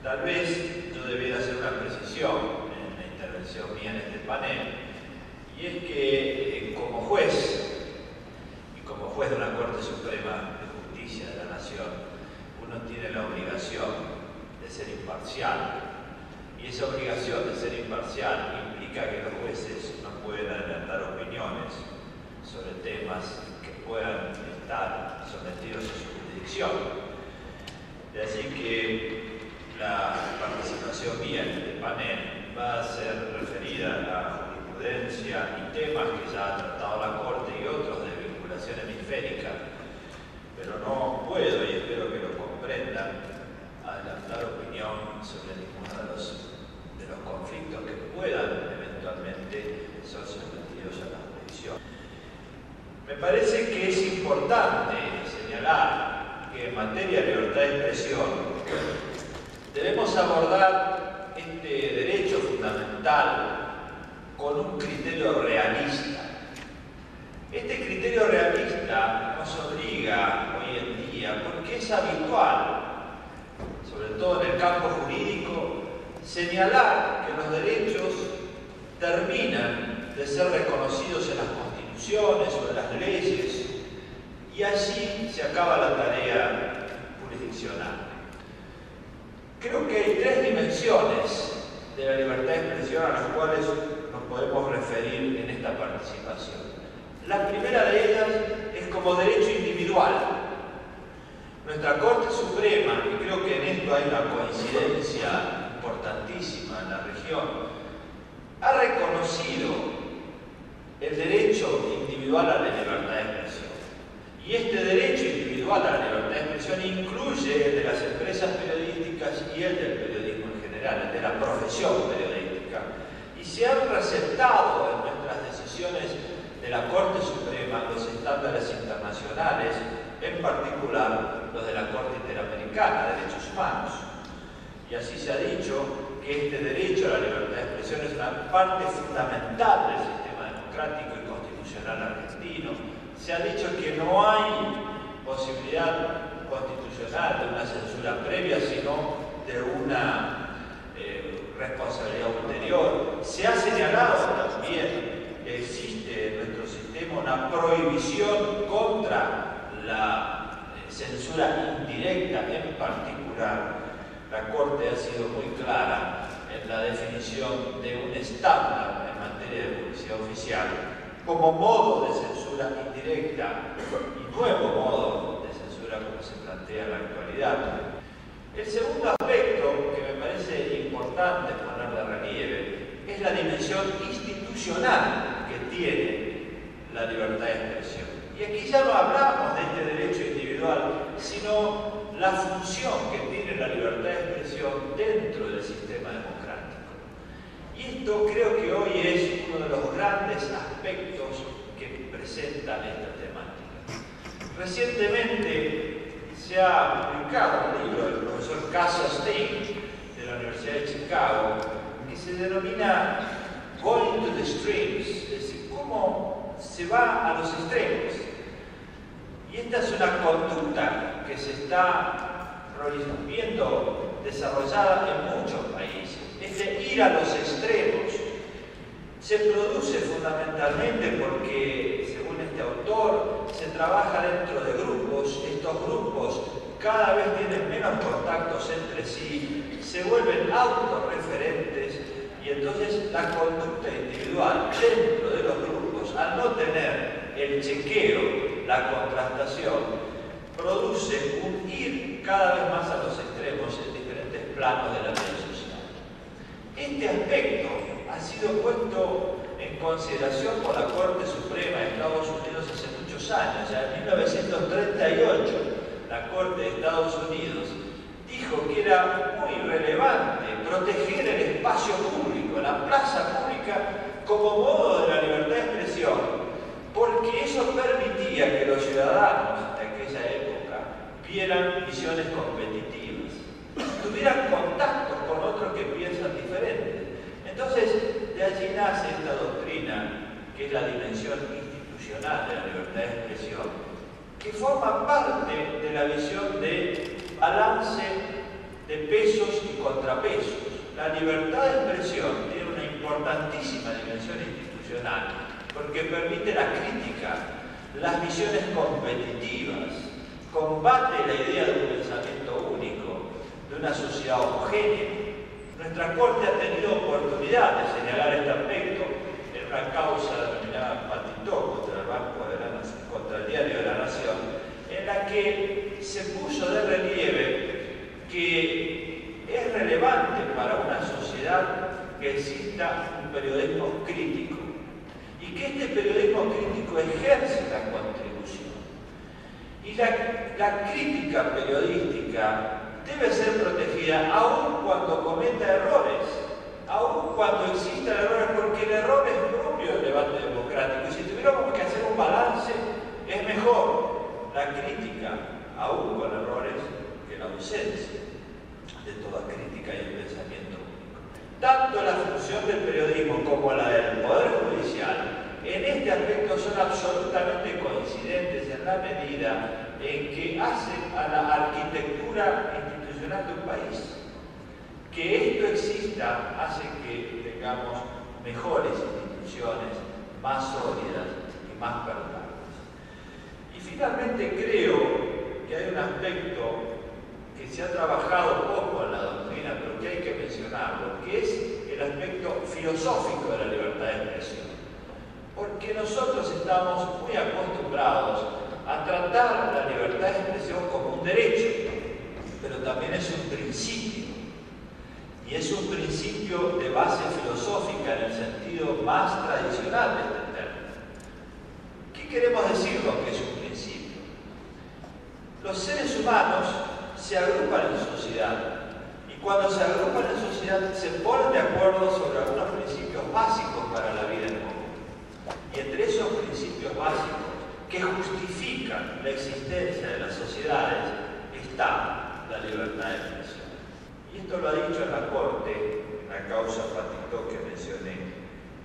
Tal vez yo debiera hacer una precisión en la intervención mía en este panel, y es que como juez, y como juez de una Corte Suprema de Justicia de la Nación, uno tiene la obligación de ser imparcial, y esa obligación de ser imparcial implica que los jueces no pueden adelantar opiniones sobre temas que puedan estar sometidos a su jurisdicción. De así que la participación mía en este panel va a ser referida a la jurisprudencia y temas que ya ha tratado la Corte y otros de vinculación hemisférica, pero no puedo, y espero que lo comprendan, adelantar opinión sobre ninguno de los conflictos que puedan eventualmente ser sometidos a la jurisdicción. Me parece que es importante señalar que en materia de libertad de expresión debemos abordar este derecho fundamental con un criterio realista. Este criterio realista nos obliga hoy en día, porque es habitual, sobre todo en el campo jurídico, señalar que los derechos terminan de ser reconocidos en las constituciones o en las leyes, y allí se acaba la tarea jurisdiccional. Creo que hay tres dimensiones de la libertad de expresión a las cuales nos podemos referir en esta participación. La primera de ellas es como derecho individual. Nuestra Corte Suprema, y creo que en esto hay una coincidencia importantísima en la región, ha reconocido el derecho individual a la libertad de expresión. Y este derecho individual a la libertad de expresión incluye el de las empresas periodísticas y el del periodismo en general, el de la profesión periodística. Y se han receptado en nuestras decisiones de la Corte Suprema los estándares internacionales, en particular los de la Corte Interamericana de Derechos Humanos. Y así se ha dicho que este derecho a la libertad de expresión es una parte fundamental del sistema democrático y constitucional argentino. Se ha dicho que no hay posibilidad constitucional de una censura previa, sino de una responsabilidad ulterior. Se ha señalado también que existe en nuestro sistema una prohibición contra la censura indirecta. En particular, la Corte ha sido muy clara en la definición de un estándar en materia de publicidad oficial como modo de censura indirecta y nuevo modo de censura como se plantea en la actualidad. El segundo aspecto que me parece importante poner de relieve es la dimensión institucional que tiene la libertad de expresión. Y aquí ya no hablamos de este derecho individual, sino la función que tiene la libertad de expresión dentro del sistema democrático. Y esto creo que hoy es uno de los grandes aspectos que presenta esta temática. Recientemente se ha publicado un libro del profesor Cassius Steen de la Universidad de Chicago que se denomina Going to the Extremes, es decir, cómo se va a los extremos. Y esta es una conducta que se está viendo desarrollada en muchos países, es de ir a los extremos. Se produce fundamentalmente porque, según este autor, se trabaja dentro de grupos. Estos grupos cada vez tienen menos contactos entre sí, se vuelven autorreferentes, y entonces la conducta individual dentro de los grupos, al no tener el chequeo, la contrastación, produce un ir cada vez más a los extremos en diferentes planos de la vida social. Este aspecto ha sido puesto en consideración por la Corte Suprema de Estados Unidos hace muchos años. Ya en 1938, la Corte de Estados Unidos dijo que era muy relevante proteger el espacio público, la plaza pública, como modo de la libertad de expresión, porque eso permitía que los ciudadanos de aquella época vieran visiones competitivas, tuvieran contactos con otros que piensan diferente. Entonces, de allí nace esta doctrina, que es la dimensión institucional de la libertad de expresión, que forma parte de la visión de balance de pesos y contrapesos. La libertad de expresión tiene una importantísima dimensión institucional porque permite la crítica, las visiones competitivas, combate la idea de un pensamiento único, de una sociedad homogénea. Nuestra Corte ha tenido oportunidad de señalar este aspecto en una causa denominada Patitó contra el Diario de la Nación, en la que se puso de relieve que es relevante para una sociedad que exista un periodismo crítico y que este periodismo crítico ejerce la contribución. Y la crítica periodística debe ser protegida aun cuando cometa errores, aun cuando existan errores, porque el error es propio del debate democrático. Y si tuviéramos que hacer un balance, es mejor la crítica, aun con errores, que la ausencia de toda crítica y el pensamiento único. Tanto la función del periodismo como la del Poder Judicial en este aspecto son absolutamente coincidentes en la medida en que hacen a la arquitectura institucional de un país. Que esto exista hace que tengamos mejores instituciones, más sólidas y más permanentes. Y finalmente creo que hay un aspecto que se ha trabajado poco en la doctrina, pero que hay que mencionarlo, que es el aspecto filosófico de la libertad de expresión. Porque nosotros estamos muy acostumbrados a tratar la libertad de expresión como un derecho, pero también es un principio. Y es un principio de base filosófica en el sentido más tradicional de este término. ¿Qué queremos decir con que es un principio? Los seres humanos se agrupan en sociedad y cuando se agrupan en sociedad se ponen de acuerdo sobre algunos principios básicos para la vida en común. Y entre esos principios básicos que justifican la existencia de las sociedades está la libertad de expresión. Y esto lo ha dicho en la Corte, en la causa Patitó que mencioné.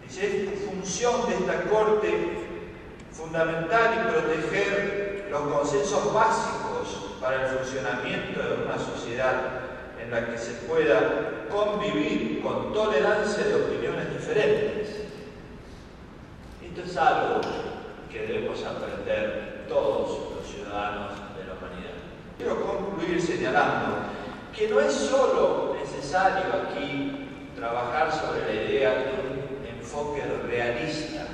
Dice, es función de esta Corte fundamental y proteger los consensos básicos para el funcionamiento de una sociedad en la que se pueda convivir con tolerancia de opiniones diferentes. Esto es algo que debemos aprender todos los ciudadanos de la humanidad. Quiero concluir señalando que no es solo necesario aquí trabajar sobre la idea de un enfoque realista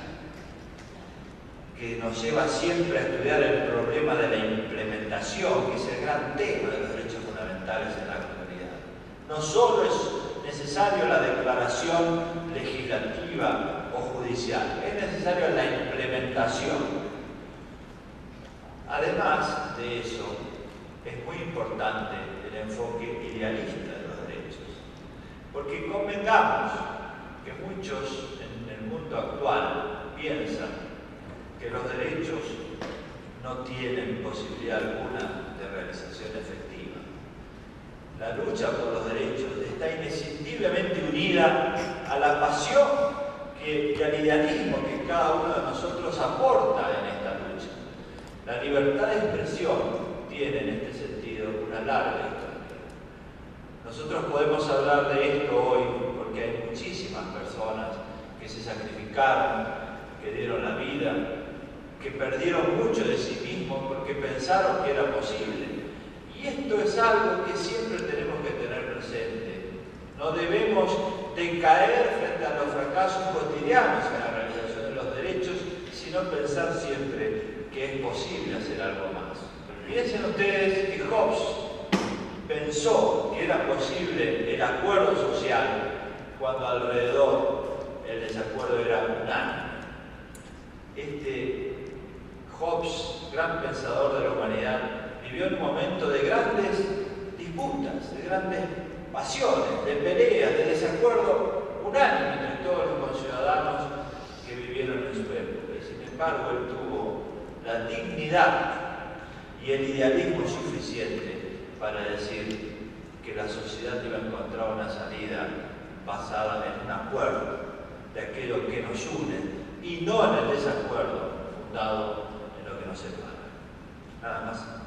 que nos lleva siempre a estudiar el problema de la implementación, que es el gran tema de los derechos fundamentales en la comunidad. No solo es necesario la declaración legislativa o judicial, es necesaria la implementación. Además de eso, es muy importante el enfoque idealista de los derechos, porque convengamos que muchos en el mundo actual piensan que los derechos no tienen posibilidad alguna de realización efectiva. La lucha por los derechos está inescindiblemente unida a la pasión y al idealismo que cada uno de nosotros aporta en esta lucha. La libertad de expresión tiene en este sentido una larga historia. Nosotros podemos hablar de esto hoy porque hay muchísimas personas que se sacrificaron, que dieron la vida, que perdieron mucho de sí mismos porque pensaron que era posible. Y esto es algo que siempre tenemos que tener presente. No debemos decaer frente a los fracasos cotidianos en la realización de los derechos, sino pensar siempre que es posible hacer algo más. Piensen ustedes que Hobbes pensó que era posible el acuerdo social cuando alrededor el desacuerdo era unánime. Hobbes, gran pensador de la humanidad, vivió en un momento de grandes disputas, de grandes pasiones, de peleas, de desacuerdo unánime entre todos los conciudadanos que vivieron en su época. Y sin embargo, él tuvo la dignidad y el idealismo suficiente para decir que la sociedad iba a encontrar una salida basada en un acuerdo de aquello que nos une y no en el desacuerdo fundado en lo que nos separa. Nada más.